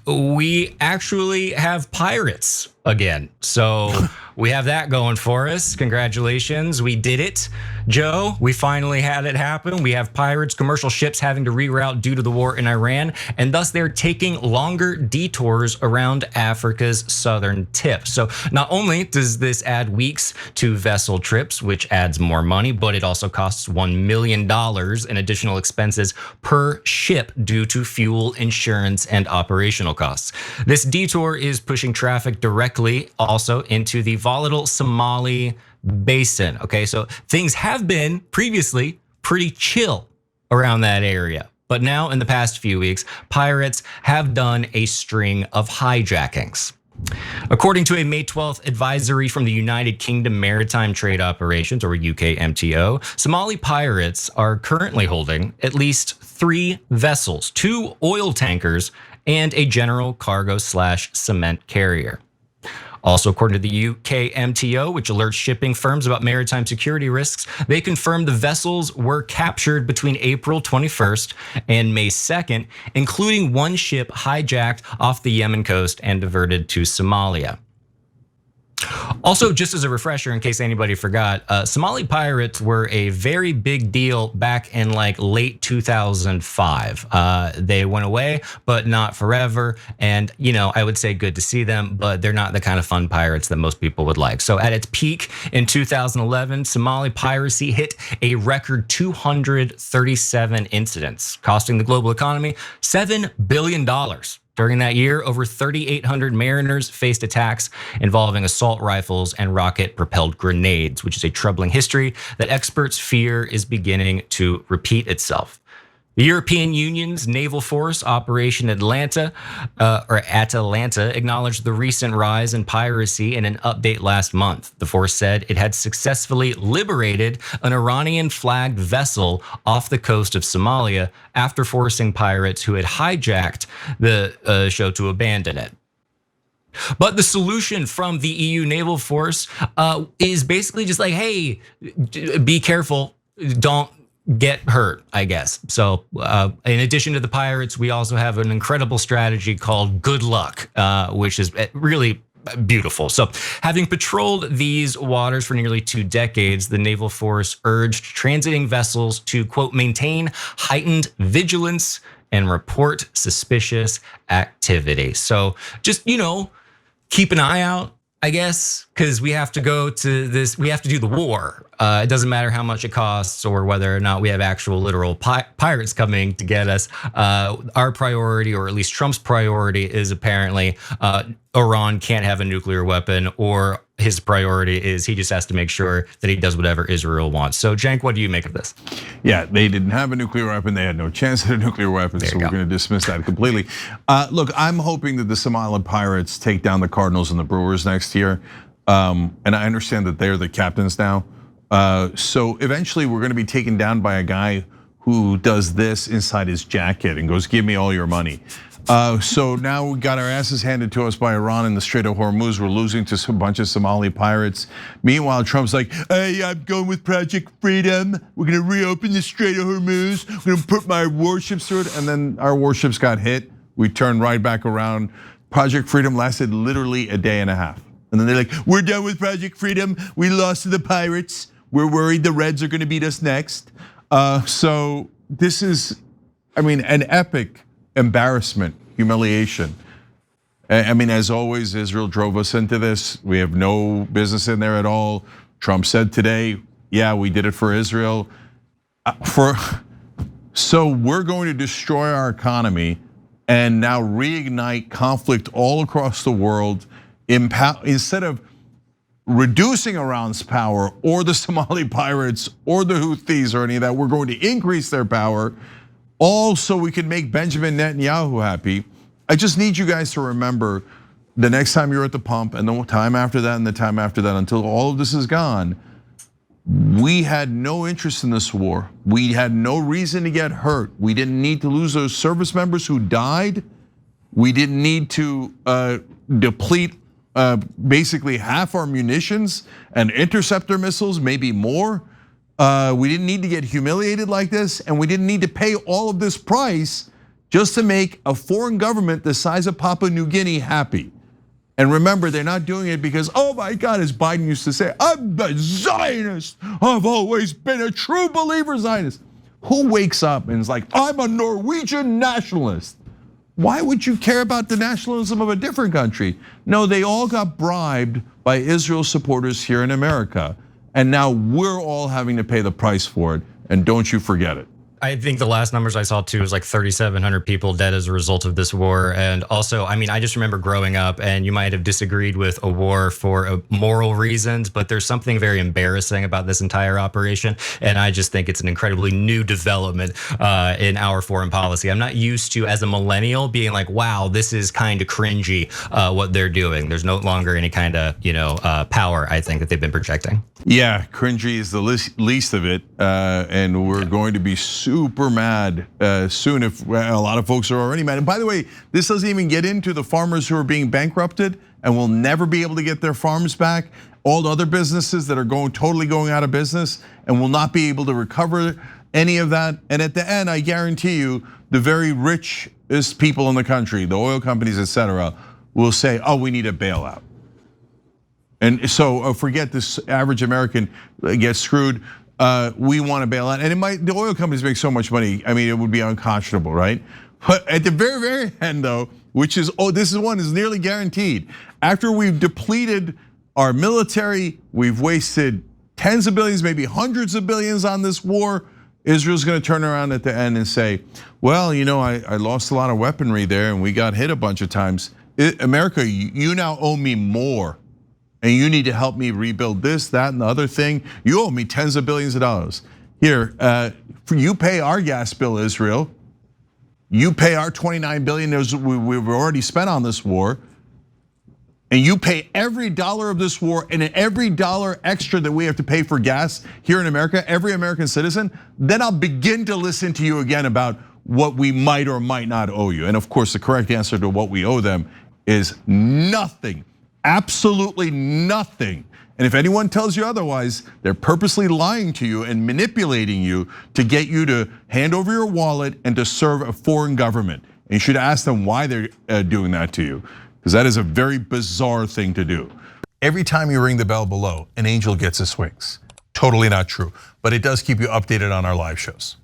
we actually have pirates again. So we have that going for us. Congratulations. We did it. Joe, we finally had it happen. We have pirates, commercial ships having to reroute due to the war in Iran, and thus they're taking longer detours around Africa's southern tip. So not only does this add weeks to vessel trips, which adds more money, but it also costs $1 million in additional expenses per ship due to fuel, insurance, and operational costs. This detour is pushing traffic directly also into the volatile Somali basin. Okay, so things have been previously pretty chill around that area. But now in the past few weeks, pirates have done a string of hijackings. According to a May 12th advisory from the United Kingdom Maritime Trade Operations, or UKMTO, Somali pirates are currently holding at least 3 vessels, 2 oil tankers, and a general cargo/cement carrier. Also, according to the UKMTO, which alerts shipping firms about maritime security risks, they confirmed the vessels were captured between April 21st and May 2nd, including one ship hijacked off the Yemen coast and diverted to Somalia. Also, just as a refresher, in case anybody forgot, Somali pirates were a very big deal back in like late 2005. They went away, but not forever. And I would say good to see them, but they're not the kind of fun pirates that most people would like. So at its peak in 2011, Somali piracy hit a record 237 incidents, costing the global economy $7 billion. During that year, over 3,800 mariners faced attacks involving assault rifles and rocket-propelled grenades, which is a troubling history that experts fear is beginning to repeat itself. The European Union's naval force, Operation Atalanta, acknowledged the recent rise in piracy in an update last month. The force said it had successfully liberated an Iranian-flagged vessel off the coast of Somalia after forcing pirates who had hijacked the show to abandon it. But the solution from the EU naval force is basically just like, hey, be careful, don't get hurt, I guess. So in addition to the pirates, we also have an incredible strategy called Good Luck, which is really beautiful. So having patrolled these waters for nearly 2 decades, the naval force urged transiting vessels to, quote, maintain heightened vigilance and report suspicious activity. So just, keep an eye out, I guess, because we have to go to this, we have to do the war. It doesn't matter how much it costs or whether or not we have actual literal pirates coming to get us. Our priority, or at least Trump's priority, is apparently Iran can't have a nuclear weapon, or his priority is he just has to make sure that he does whatever Israel wants. So Cenk, what do you make of this? Yeah, they didn't have a nuclear weapon. They had no chance at a nuclear weapon, so we're gonna dismiss that completely. Look, I'm hoping that the Somali pirates take down the Cardinals and the Brewers next year. And I understand that they're the captains now. So eventually we're gonna be taken down by a guy who does this inside his jacket and goes, give me all your money. So now we got our asses handed to us by Iran in the Strait of Hormuz. We're losing to a bunch of Somali pirates. Meanwhile, Trump's like, hey, I'm going with Project Freedom. We're gonna reopen the Strait of Hormuz. We're gonna put my warships through it. And then our warships got hit. We turned right back around. Project Freedom lasted literally a day and a half. And then they're like, we're done with Project Freedom. We lost to the pirates. We're worried the Reds are gonna beat us next. So this is, an epic embarrassment, humiliation. As always, Israel drove us into this. We have no business in there at all. Trump said today, yeah, we did it for Israel. So we're going to destroy our economy and now reignite conflict all across the world. Instead of reducing Iran's power or the Somali pirates or the Houthis or any of that, we're going to increase their power, all so we can make Benjamin Netanyahu happy. I just need you guys to remember the next time you're at the pump and the time after that and the time after that, until all of this is gone, we had no interest in this war. We had no reason to get hurt. We didn't need to lose those service members who died. We didn't need to deplete basically half our munitions and interceptor missiles, maybe more. We didn't need to get humiliated like this, and we didn't need to pay all of this price just to make a foreign government the size of Papua New Guinea happy. And remember, they're not doing it because, oh my God, as Biden used to say, I'm a Zionist. I've always been a true believer Zionist. Who wakes up and is like, I'm a Norwegian nationalist? Why would you care about the nationalism of a different country? No, they all got bribed by Israel supporters here in America. And now we're all having to pay the price for it. And don't you forget it. I think the last numbers I saw too was like 3,700 people dead as a result of this war. And also, I mean, I just remember growing up, and you might have disagreed with a war for moral reasons, but there's something very embarrassing about this entire operation. And I just think it's an incredibly new development in our foreign policy. I'm not used to, as a millennial, being like, wow, this is kind of cringy what they're doing. There's no longer any kind of, power, I think, that they've been projecting. Yeah, cringy is the least of it. And we're going to be super mad soon if a lot of folks are already mad. And by the way, this doesn't even get into the farmers who are being bankrupted and will never be able to get their farms back. All the other businesses that are totally going out of business and will not be able to recover any of that. And at the end, I guarantee you, the very richest people in the country, the oil companies, et cetera, will say, oh, we need a bailout. And so forget this average American gets screwed. We want to bail out, and the oil companies make so much money. I mean, it would be unconscionable, right? But at the very, very end, though, which is, this is one is nearly guaranteed. After we've depleted our military, we've wasted tens of billions, maybe hundreds of billions on this war. Israel's going to turn around at the end and say, well, I lost a lot of weaponry there, and we got hit a bunch of times. America, you now owe me more. And you need to help me rebuild this, that, and the other thing. You owe me tens of billions of dollars. Here, you pay our gas bill, Israel. You pay our 29 billion we've already spent on this war. And you pay every dollar of this war and every dollar extra that we have to pay for gas here in America, every American citizen. Then I'll begin to listen to you again about what we might or might not owe you. And of course, the correct answer to what we owe them is nothing. Absolutely nothing. And if anyone tells you otherwise, they're purposely lying to you and manipulating you to get you to hand over your wallet and to serve a foreign government. And you should ask them why they're doing that to you, because that is a very bizarre thing to do. Every time you ring the bell below, an angel gets his wings. Totally not true, but it does keep you updated on our live shows.